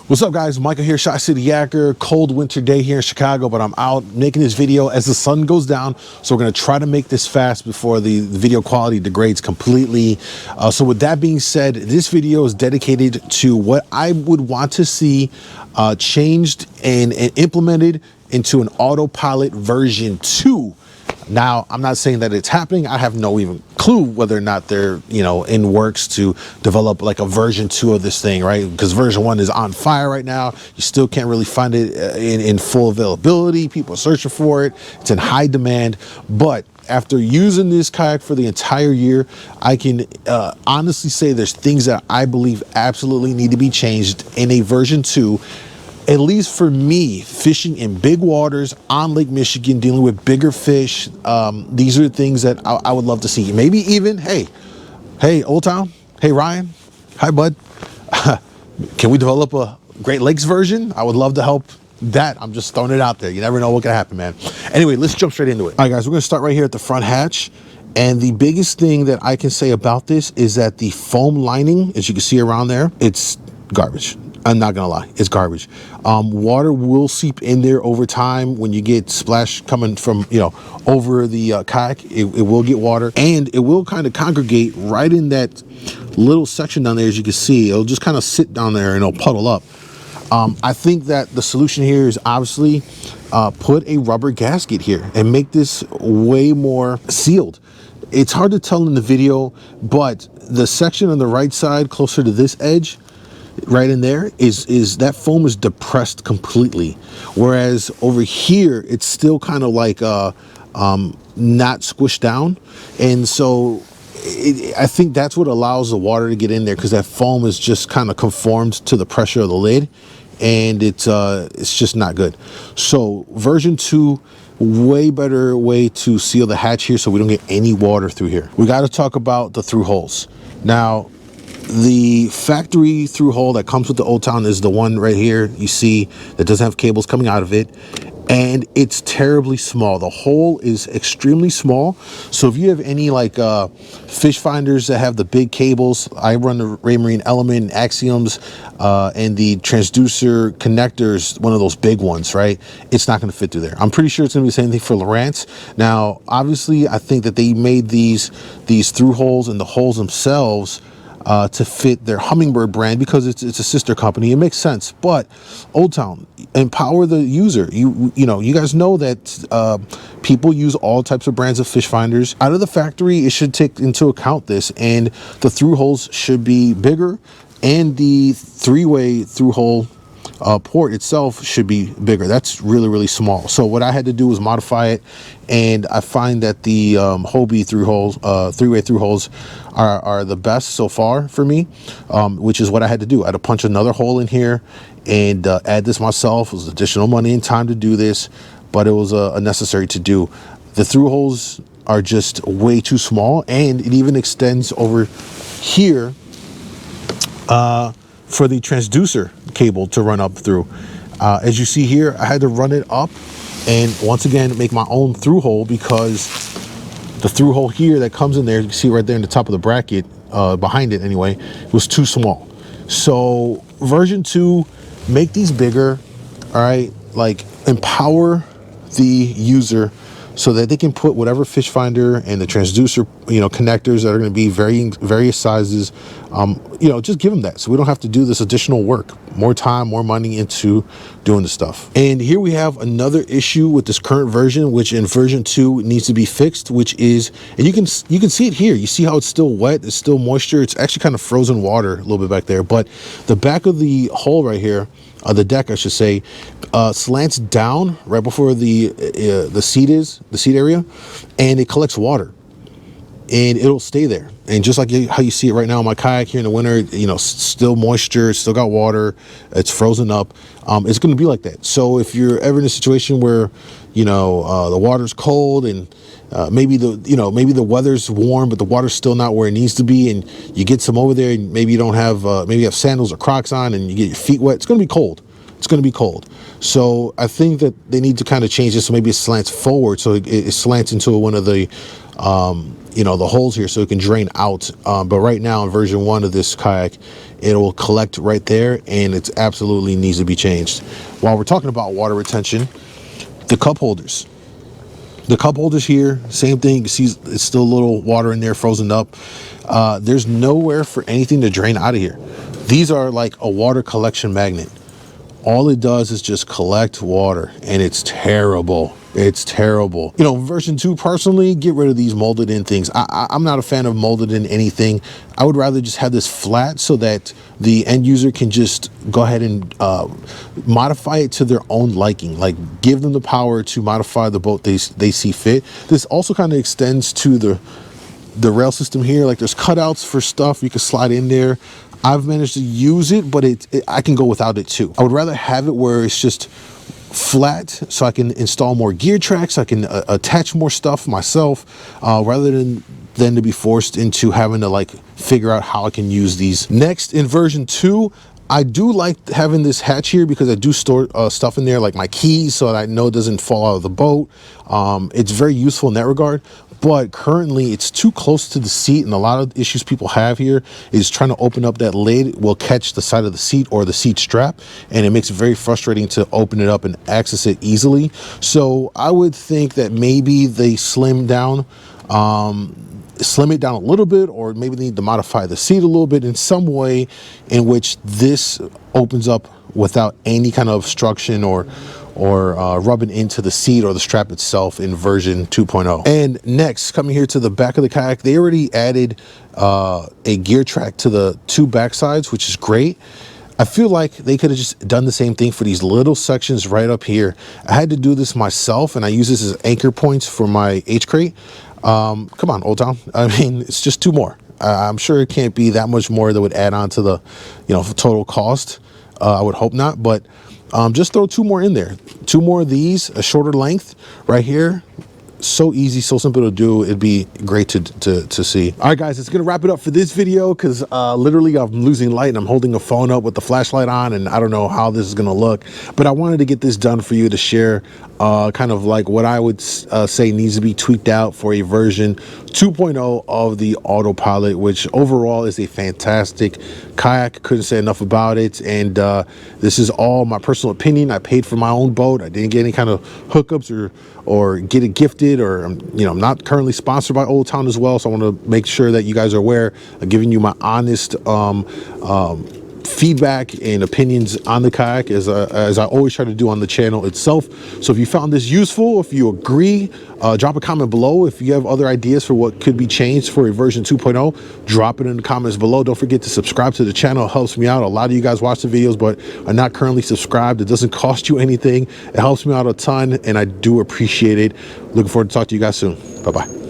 What's up, guys? Michael here, ChiCityYaker. Cold winter day here in Chicago, but I'm out making this video as the sun goes down. So we're going to try to make this fast before the video quality degrades completely. So with that being said, this video is dedicated to what I would want to see changed and implemented into an autopilot version 2. Now, I'm not saying that it's happening. I have no even clue whether or not they're, in works to develop like a version 2 of this thing, right? Because version 1 is on fire right now. You still can't really find it in full availability. People are searching for it. It's in high demand. But after using this kayak for the entire year, I can honestly say there's things that I believe absolutely need to be changed in a version 2. At least for me, fishing in big waters on Lake Michigan, dealing with bigger fish, these are things that I would love to see. Maybe even, hey, Old Town, hey, Ryan, hi, bud. Can we develop a Great Lakes version? I would love to help that. I'm just throwing it out there. You never know what can happen, man. Anyway, let's jump straight into it. All right, guys, we're going to start right here at the front hatch. And the biggest thing that I can say about this is that the foam lining, as you can see around there, it's garbage. I'm not gonna lie, it's garbage. Water will seep in there over time. When you get splash coming from, over the kayak, it will get water, and it will kind of congregate right in that little section down there. As you can see, it'll just kind of sit down there and it'll puddle up. I think that the solution here is obviously put a rubber gasket here and make this way more sealed. It's hard to tell in the video, but the section on the right side closer to this edge, right in there, is that foam is depressed completely, whereas over here it's still kind of like not squished down. And so I think that's what allows the water to get in there, because that foam is just kind of conformed to the pressure of the lid, and it's just not good. So version 2, way better way to seal the hatch here so we don't get any water through here. We got to talk about the through holes. Now, the factory through hole that comes with the Old Town is the one right here you see that doesn't have cables coming out of it, and it's terribly small. The hole is extremely small. So if you have any like fish finders that have the big cables, I run the Raymarine Element Axioms and the transducer connectors, one of those big ones, right? It's not going to fit through there. I'm pretty sure it's going to be the same thing for Lowrance. Now, obviously, I think that they made these through holes and the holes themselves to fit their Humminbird brand, because it's a sister company. It makes sense. But Old Town, empower the user. You guys know that people use all types of brands of fish finders. Out of the factory, it should take into account this, and the through holes should be bigger, and the 3-way through hole port itself should be bigger. That's really, really small. So what I had to do was modify it, and I find that the Hobie through holes, 3-way through holes are the best so far for me, which is what I had to do. I had to punch another hole in here and add this myself. It was additional money and time to do this, but it was necessary to do. The through holes are just way too small, and it even extends over here for the transducer cable to run up through. As you see here, I had to run it up and once again make my own through hole, because the through hole here that comes in there, you can see right there in the top of the bracket, behind it anyway, was too small. So version 2, make these bigger, all right? Like, empower the user so that they can put whatever fish finder and the transducer, connectors that are going to be various sizes, just give them that, so we don't have to do this additional work, more time, more money into doing the stuff. And here we have another issue with this current version, which in version 2 needs to be fixed, which is, and you can see it here. You see how it's still wet, it's still moisture. It's actually kind of frozen water a little bit back there, but the back of the hole right here, the deck, I should say, slants down right before the seat area, and it collects water, and it'll stay there. And just like how you see it right now in my kayak here in the winter, still moisture, it's still got water, it's frozen up. It's going to be like that. So if you're ever in a situation where the water's cold, and maybe the weather's warm but the water's still not where it needs to be, and you get some over there, and maybe you don't have maybe you have sandals or Crocs on, and you get your feet wet, it's going to be cold. It's going to be cold. So I think that they need to kind of change this, so maybe it slants forward, so it slants into one of the the holes here, so it can drain out. But right now in version 1 of this kayak, it will collect right there, and it absolutely needs to be changed. While we're talking about water retention, the cup holders. The cup holders here, same thing. You can see it's still a little water in there, frozen up. There's nowhere for anything to drain out of here. These are like a water collection magnet. All it does is just collect water, and it's terrible. It's terrible. You know, version 2, personally, get rid of these molded in things. I'm not a fan of molded in anything. I would rather just have this flat so that the end user can just go ahead and modify it to their own liking. Like, give them the power to modify the boat they see fit. This also kind of extends to the rail system here. Like, there's cutouts for stuff you can slide in there. I've managed to use it, but I can go without it too. I would rather have it where it's just flat so I can install more gear tracks. I can attach more stuff myself rather than to be forced into having to like figure out how I can use these. Next, in version 2, I do like having this hatch here because I do store stuff in there, like my keys, so that I know it doesn't fall out of the boat. It's very useful in that regard, but currently it's too close to the seat, and a lot of issues people have here is trying to open up that lid will catch the side of the seat or the seat strap, and it makes it very frustrating to open it up and access it easily. So I would think that maybe they slim it down a little bit, or maybe they need to modify the seat a little bit in some way in which this opens up without any kind of obstruction or rubbing into the seat or the strap itself in version 2.0. And next, coming here to the back of the kayak, they already added a gear track to the 2 back sides, which is great. I feel like they could have just done the same thing for these little sections right up here. I had to do this myself, and I use this as anchor points for my H-crate. Come on, Old Town. I mean, it's just 2 more. I'm sure it can't be that much more that would add on to the, total cost. I would hope not, but just throw 2 more in there. 2 more of these, a shorter length right here. So easy, so simple to do. It'd be great to see. All right, guys, it's gonna wrap it up for this video because literally I'm losing light and I'm holding a phone up with the flashlight on, and I don't know how this is gonna look, but I wanted to get this done for you to share kind of like what I would say needs to be tweaked out for a version 2.0 of the AutoPilot, which overall is a fantastic kayak. Couldn't say enough about it. And this is all my personal opinion. I paid for my own boat. I didn't get any kind of hookups or get it gifted, or I'm not currently sponsored by Old Town as well, so I want to make sure that you guys are aware of giving you my honest feedback and opinions on the kayak, as I always try to do on the channel itself. So if you found this useful, if you agree, drop a comment below. If you have other ideas for what could be changed for a version 2.0, drop it in the comments below. Don't forget to subscribe to the channel. It helps me out. A lot of you guys watch the videos but are not currently subscribed. It doesn't cost you anything. It helps me out a ton, and I do appreciate it. Looking forward to talk to you guys soon. Bye-bye.